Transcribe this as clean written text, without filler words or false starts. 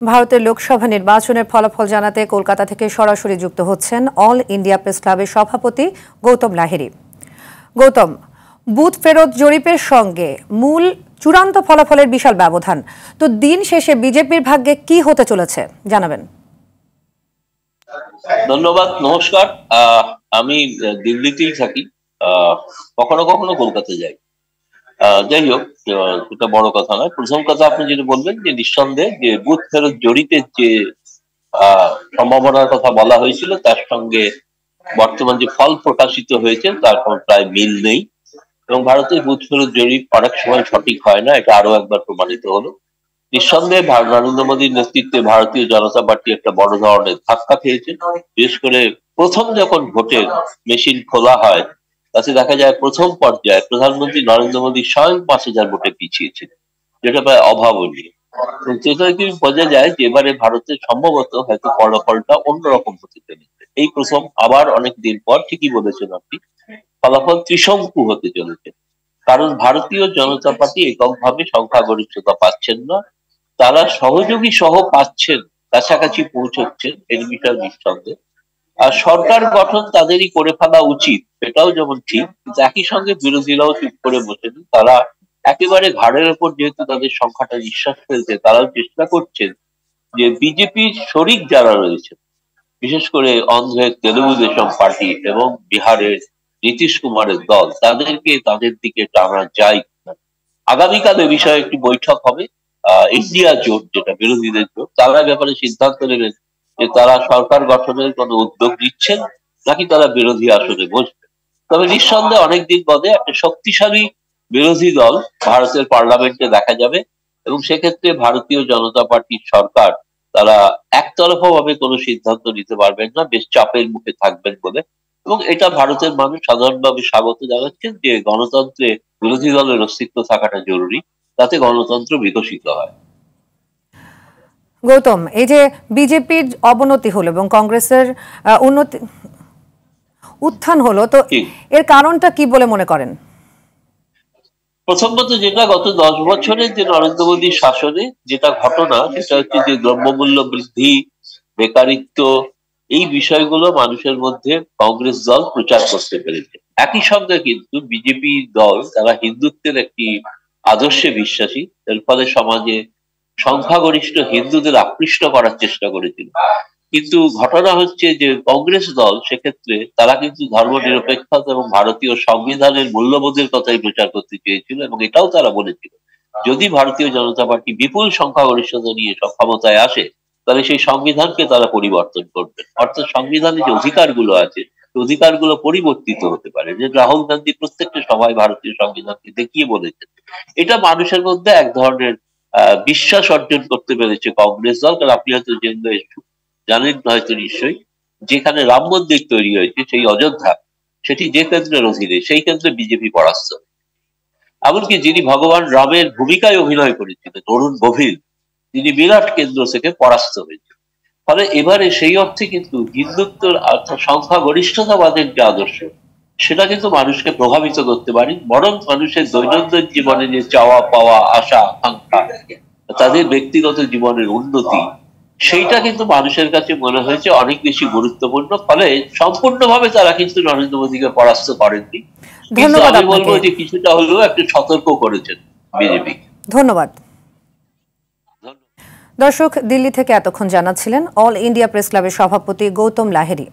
ভারতের লোকসভা নির্বাচনের ফলাফল জানাতে কলকাতা থেকে সরাসরি যুক্ত হচ্ছেন অল ইন্ডিয়া প্রেস ক্লাবের সভাপতি গৌতম লাহিড়ী। গৌতম, বুথ ফেরত জরিপের সঙ্গে মূল চূড়ান্ত ফলাফলের বিশাল ব্যবধান, তো দিন শেষে বিজেপির ভাগ্যে কি হতে চলেছে জানাবেন। ধন্যবাদ, নমস্কার। আমি দিল্লিতেই থাকি, কখনো কখনো কলকাতা যাই। যাই হোক, এটা বড় কথা নয়। প্রথম কথা, আপনি যেটা বলবেন যে নিঃসন্দেহে যে বুথ ফেরত জরিপের যে সম্ভাবনার কথা বলা হয়েছিল তার সঙ্গে বর্তমান যে ফল প্রকাশিত হয়েছে তার কোনো প্রায় মিল নেই, এবং ভারতের বুথ ফেরত জরিপ অনেক সময় সঠিক হয় না, এটা আরো একবার প্রমাণিত হলো। নিঃসন্দেহে নরেন্দ্র মোদীর নেতৃত্বে ভারতীয় জনতা পার্টি একটা বড় ধরনের ধাক্কা খেয়েছে। বিশেষ করে প্রথম যখন ভোটের মেশিন খোলা হয় তাতে দেখা যায় প্রথম পর্যায়ে প্রধানমন্ত্রী নরেন্দ্র মোদী স্বয়ং 5,000 ভোটে পিছিয়েছিলেন, যেটা প্রায় অভাবনীয়। এবং সেটা কি বোঝা যায় যে এবারে ভারতের সম্ভবত হয়তো ফলাফলটা অন্যরকম হতে চলেছে। এই প্রথম আবার অনেক দিন পর, ঠিকই বলেছেন আপনি, ফলাফল ত্রিশঙ্কু হতে চলেছে। কারণ ভারতীয় জনতা পার্টি এককভাবে সংখ্যাগরিষ্ঠতা পাচ্ছেন না, তারা সহযোগী সহ পাচ্ছেন, কাছাকাছি পৌঁছচ্ছেন, এর বিষয়ে নিঃসন্দেহে। আর সরকার গঠন তাদেরই করে ফেলা উচিত, সেটাও যেমন ঠিক, কিন্তু একই সঙ্গে বিরোধীরাও চুপ করে বসেন। তারা একেবারে ঘাড়ের ওপর যেহেতু তাদের সংখ্যাটা নিঃশ্বাস ফেলছে, তারাও চেষ্টা করছেন যে বিজেপির শরিক যারা রয়েছে, বিশেষ করে অন্ধ্রের তেলুগু দেশম পার্টি এবং বিহারের নীতিশ কুমারের দল, তাদেরকে তাদের দিকে টানা যায়। আগামীকাল এ বিষয়ে একটি বৈঠক হবে। ইন্ডিয়া জোট, যেটা বিরোধীদের জোট, তারা ব্যাপারে সিদ্ধান্ত নেবেন যে তারা সরকার গঠনের কোনো উদ্যোগ নিচ্ছেন নাকি তারা বিরোধী আসনে বসবেন। তবে নিঃসন্দেহে অনেকদিন বাদে একটা শক্তিশালী বিরোধী দল ভারতের পার্লামেন্টে দেখা যাবে, এবং সেক্ষেত্রে ভারতীয় জনতা পার্টির সরকার তারা একতরফা ভাবে কোনো সিদ্ধান্ত নিতে পারবেন না, বেশ চাপের মুখে থাকবেন বলে। এবং এটা ভারতের মানুষ সাধারণভাবে স্বাগত জানাচ্ছেন যে গণতন্ত্রে বিরোধী দলের অস্তিত্ব থাকাটা জরুরি, তাতে গণতন্ত্র বিকশিত হয়। গৌতম, এই যে বিজেপির অবনতি হলো এবং কংগ্রেসের উত্থান হলো, তো এর কারণটা কি বলে মনে করেন? প্রথমত, যেটা গত 10 বছরের যে নরেন্দ্র মোদীর শাসনে যেটা ঘটনা, সেটা হচ্ছে যে দ্রব্যমূল্য বৃদ্ধি, বেকারিত্ব, এই বিষয়গুলো মানুষের মধ্যে কংগ্রেস দল প্রচার করতে পেরেছে। একই সঙ্গে কিন্তু বিজেপি দল তারা হিন্দুত্বের একটি আদর্শে বিশ্বাসী, এর ফলে সমাজে সংখ্যাগরিষ্ঠ হিন্দুদের আকৃষ্ট করার চেষ্টা করেছিল। কিন্তু ঘটনা হচ্ছে যে কংগ্রেস দল সেক্ষেত্রে তারা কিন্তু ধর্মনিরপেক্ষতা এবং ভারতীয় সংবিধানের মূল্যবোধের কথাই প্রচার করতে চেয়েছিল, এবং এটাও তারা বলেছিল যদি ভারতীয় জনতা পার্টি বিপুল সংখ্যাগরিষ্ঠতা নিয়ে ক্ষমতায় আসে তাহলে সেই সংবিধানকে তারা পরিবর্তন করবে, অর্থাৎ সংবিধানে যে অধিকারগুলো আছে অধিকারগুলো পরিবর্তিত হতে পারে। যে রাহুল গান্ধী প্রত্যেকটা সভায় ভারতীয় সংবিধানকে দেখিয়ে বলেছেন। এটা মানুষের মধ্যে এক ধরনের বিশ্বাস অর্জন করতে পেরেছে কংগ্রেস দল। কারণ আপনি হয়তো জানেন হয়তো নিশ্চয়ই, যেখানে রাম মন্দির তৈরি হয়েছে সেই অযোধ্যা, সেটি যে কেন্দ্রের অধীনে, সেই কেন্দ্রে বিজেপি পরাস্ত। এমনকি যিনি ভগবান রামের ভূমিকায় অভিনয় করেছিলেন, অরুণ গোভিল, তিনি বিরাট কেন্দ্র থেকে পরাস্ত হয়েছে। ফলে এবারে সেই অর্থে কিন্তু হিন্দুত্ব অর্থাৎ সংখ্যাগরিষ্ঠতাবাদের যে আদর্শ, সেটা কিন্তু মানুষকে প্রভাবিত করতে পারে। বরং মানুষের দৈনন্দিন জীবনে যে চাওয়া পাওয়া, আশা আকাঙ্ক্ষা, তাদের ব্যক্তিগত জীবনের উন্নতি, সেইটা কিন্তু মানুষের কাছে মনে হয়েছে অনেক বেশি গুরুত্বপূর্ণ। ফলে সম্পূর্ণভাবে তারা কিন্তু নরেন্দ্র মোদীকে পরাস্ত করেননি, কিন্তু আমি বলবো যে কিছুটা হলেও একটু সতর্ক করেছেন বিজেপি। ধন্যবাদ। দর্শক, দিল্লি থেকে এতক্ষণ জানাচ্ছিলেন অল ইন্ডিয়া প্রেস ক্লাবের সভাপতি গৌতম লাহিড়ী।